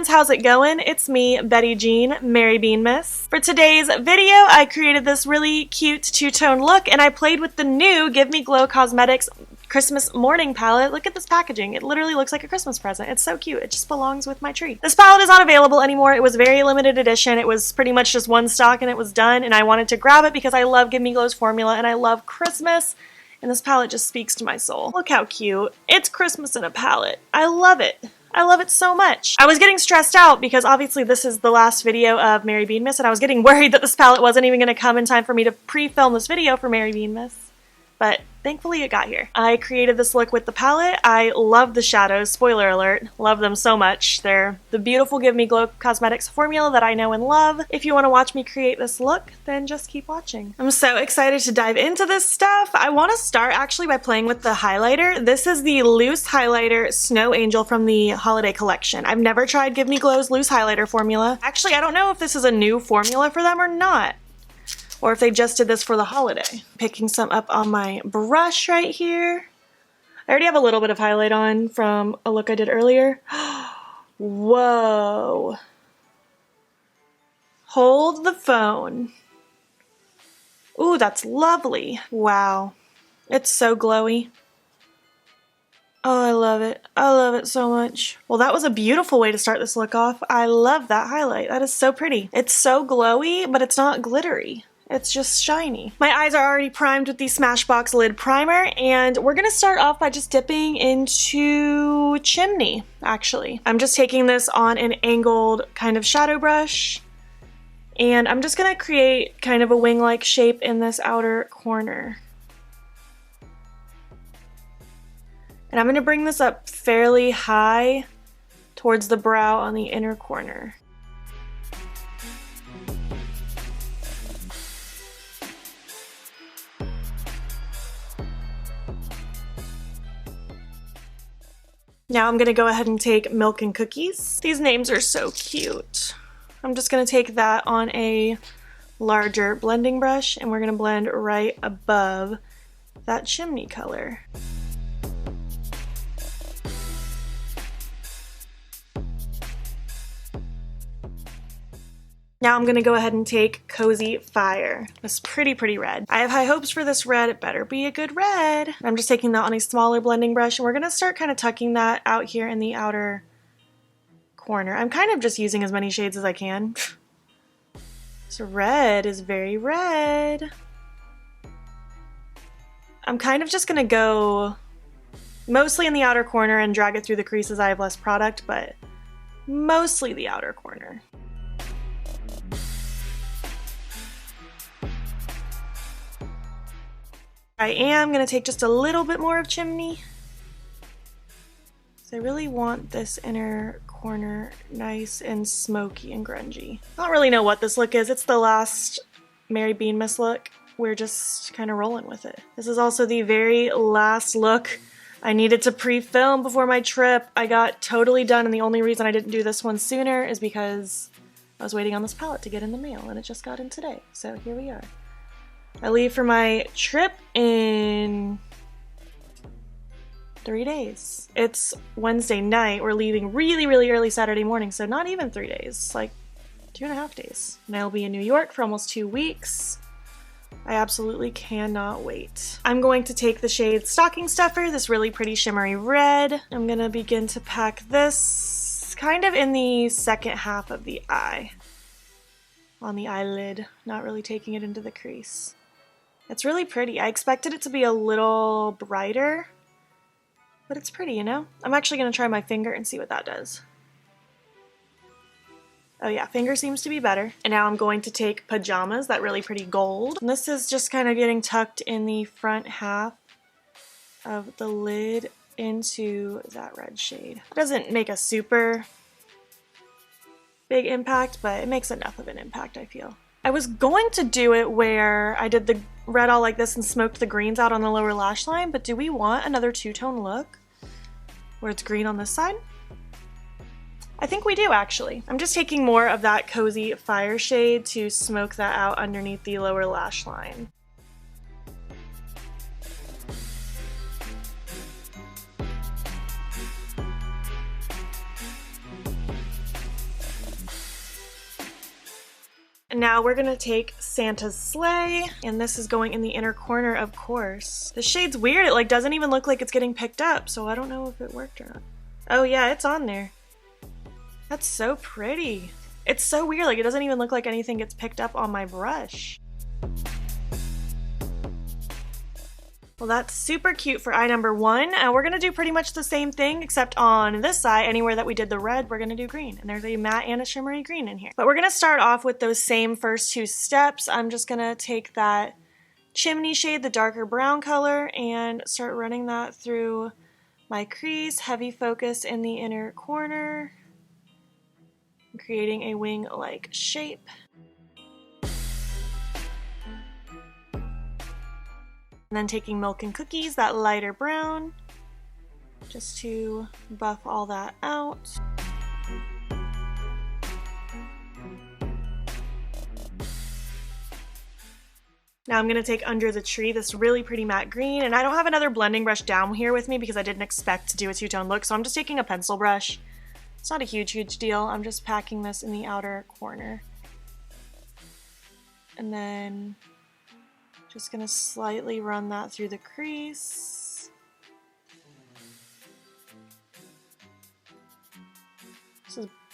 friends, how's it going? It's me, Betty Jean, Mary Beanmas. For today's video, I created this really cute two-tone look and I played with the new Give Me Glow Cosmetics Christmas Morning palette. Look at this packaging. It literally looks like a Christmas present. It's so cute. It just belongs with my tree. This palette is not available anymore. It was very limited edition. It was pretty much just one stock and it was done, and I wanted to grab it because I love Give Me Glow's formula and I love Christmas. And this palette just speaks to my soul. Look how cute. It's Christmas in a palette. I love it. I love it so much. I was getting stressed out because obviously this is the last video of Mary Beanmas and I was getting worried that this palette wasn't even going to come in time for me to pre-film this video for Mary Beanmas. But thankfully it got here. I created this look with the palette. I love the shadows. Spoiler alert. Love them so much. They're the beautiful Give Me Glow Cosmetics formula that I know and love. If you want to watch me create this look, then just keep watching. I'm so excited to dive into this stuff. I want to start actually by playing with the highlighter. This is the loose highlighter Snow Angel from the holiday collection. I've never tried Give Me Glow's loose highlighter formula. Actually, I don't know if this is a new formula for them or not, or if they just did this for the holiday. Picking some up on my brush right here. I already have a little bit of highlight on from a look I did earlier. Whoa. Hold the phone. Ooh, that's lovely. Wow. It's so glowy. Oh, I love it. I love it so much. Well, that was a beautiful way to start this look off. I love that highlight. That is so pretty. It's so glowy, but it's not glittery. It's just shiny. My eyes are already primed with the Smashbox Lid Primer, and we're gonna start off by just dipping into Chimney, actually. I'm just taking this on an angled kind of shadow brush, and I'm just gonna create kind of a wing-like shape in this outer corner. And I'm gonna bring this up fairly high towards the brow on the inner corner. Now I'm gonna go ahead and take Milk and Cookies. These names are so cute. I'm just gonna take that on a larger blending brush and we're gonna blend right above that chimney color. Now I'm gonna go ahead and take Cozy Fire. This pretty red. I have high hopes for this red. It better be a good red. I'm just taking that on a smaller blending brush and we're gonna start kind of tucking that out here in the outer corner. I'm kind of just using as many shades as I can. This red is very red. I'm kind of just gonna go mostly in the outer corner and drag it through the creases. I have less product, but mostly the outer corner. I am going to take just a little bit more of Chimney. So I really want this inner corner nice and smoky and grungy. I don't really know what this look is. It's the last Mary Beanmas look. We're just kind of rolling with it. This is also the very last look I needed to pre-film before my trip. I got totally done, and the only reason I didn't do this one sooner is because I was waiting on this palette to get in the mail, and it just got in today. So here we are. I leave for my trip in 3 days. It's Wednesday night. We're leaving really early Saturday morning, so not even 3 days, like 2.5 days. And I'll be in New York for almost 2 weeks. I absolutely cannot wait. I'm going to take the shade Stocking Stuffer, this really pretty shimmery red. I'm gonna begin to pack this kind of in the second half of the eye, on the eyelid, not really taking it into the crease. It's really pretty. I expected it to be a little brighter, but it's pretty, you know? I'm actually going to try my finger and see what that does. Oh yeah, finger seems to be better. And now I'm going to take Pajamas, that really pretty gold. And this is just kind of getting tucked in the front half of the lid into that red shade. It doesn't make a super big impact, but it makes enough of an impact, I feel. I was going to do it where I did the red all like this and smoked the greens out on the lower lash line, but do we want another two-tone look where it's green on this side? I think we do, actually. I'm just taking more of that Cozy Fire shade to smoke that out underneath the lower lash line. now we're gonna take Santa's Sleigh, and this is going in the inner corner, of course. The shade's weird. It like doesn't even look like it's getting picked up, so I don't know if it worked or not. Oh yeah, it's on there. That's so pretty. It's so weird, like it doesn't even look like anything gets picked up on my brush. Well, that's super cute for eye number 1. We're gonna do pretty much the same thing, except on this eye, anywhere that we did the red, we're gonna do green. And there's a matte and a shimmery green in here. But we're gonna start off with those same first 2 steps. I'm just gonna take that chimney shade, the darker brown color, and start running that through my crease, heavy focus in the inner corner, creating a wing-like shape. And then taking Milk and Cookies, that lighter brown, just to buff all that out. Now I'm gonna take Under the Tree, this really pretty matte green, and I don't have another blending brush down here with me because I didn't expect to do a two-tone look, so I'm just taking a pencil brush. It's not a huge deal. I'm just packing this in the outer corner. And then just gonna slightly run that through the crease.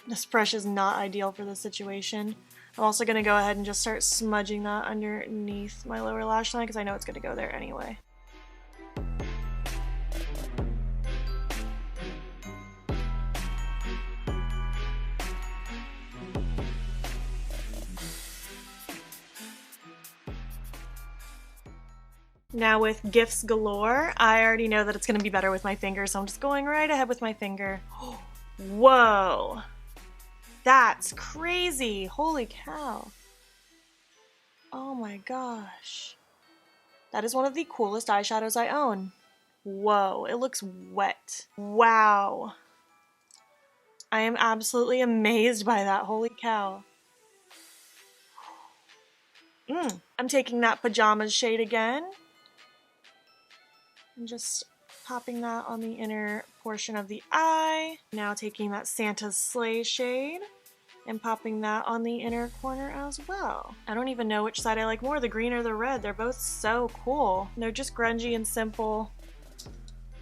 This brush is not ideal for this situation. I'm also gonna go ahead and just start smudging that underneath my lower lash line because I know it's gonna go there anyway. Now with Gifts Galore, I already know that it's going to be better with my finger, so I'm just going right ahead with my finger. Whoa! That's crazy! Holy cow. Oh my gosh. That is one of the coolest eyeshadows I own. Whoa, it looks wet. Wow. I am absolutely amazed by that. Holy cow. I'm taking that Pajamas shade again. And just popping that on the inner portion of the eye. Now taking that Santa's Sleigh shade and popping that on the inner corner as well. I don't even know which side I like more, the green or the red. They're both so cool. They're just grungy and simple.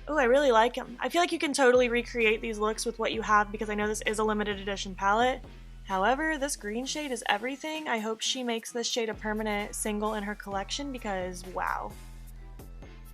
Oh, I really like them. I feel like you can totally recreate these looks with what you have because I know this is a limited edition palette. However, this green shade is everything. I hope she makes this shade a permanent single in her collection because wow.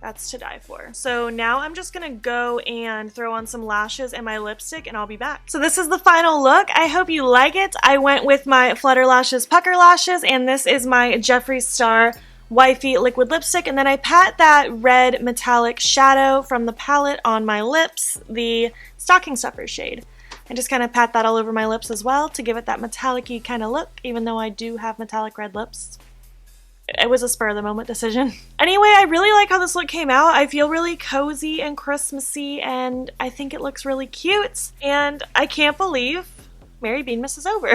That's to die for. So now I'm just gonna go and throw on some lashes and my lipstick and I'll be back. So this is the final look. I hope you like it. I went with my Flutter Lashes Pucker Lashes and this is my Jeffree Star Wifey liquid lipstick, and then I pat that red metallic shadow from the palette on my lips, the Stocking Stuffer shade. I just kind of pat that all over my lips as well to give it that metallic-y kind of look, even though I do have metallic red lips. It was a spur of the moment decision. Anyway, I really like how this look came out. I feel really cozy and Christmassy and I think it looks really cute. And I can't believe Merry Beanmas is over.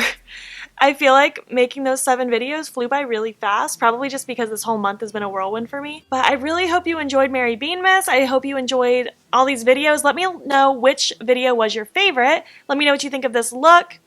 I feel like making those 7 videos flew by really fast, probably just because this whole month has been a whirlwind for me. But I really hope you enjoyed Merry Beanmas. I hope you enjoyed all these videos. Let me know which video was your favorite. Let me know what you think of this look.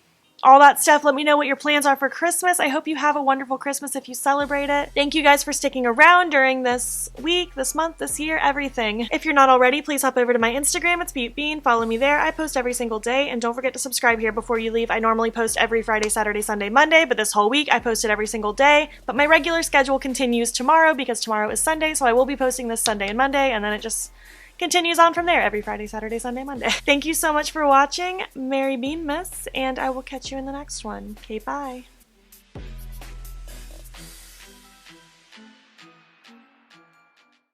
All that stuff. Let me know what your plans are for Christmas. I hope you have a wonderful Christmas if you celebrate it. Thank you guys for sticking around during this week, this month, this year, everything. If you're not already, please hop over to my Instagram. It's beautbean. Follow me there. I post every single day. And don't forget to subscribe here before you leave. I normally post every Friday, Saturday, Sunday, Monday, but this whole week I posted every single day. But my regular schedule continues tomorrow because tomorrow is Sunday, so I will be posting this Sunday and Monday, and then it just continues on from there every Friday, Saturday, Sunday, Monday. Thank you so much for watching. Merry Beanmas, and I will catch you in the next one. Okay, bye.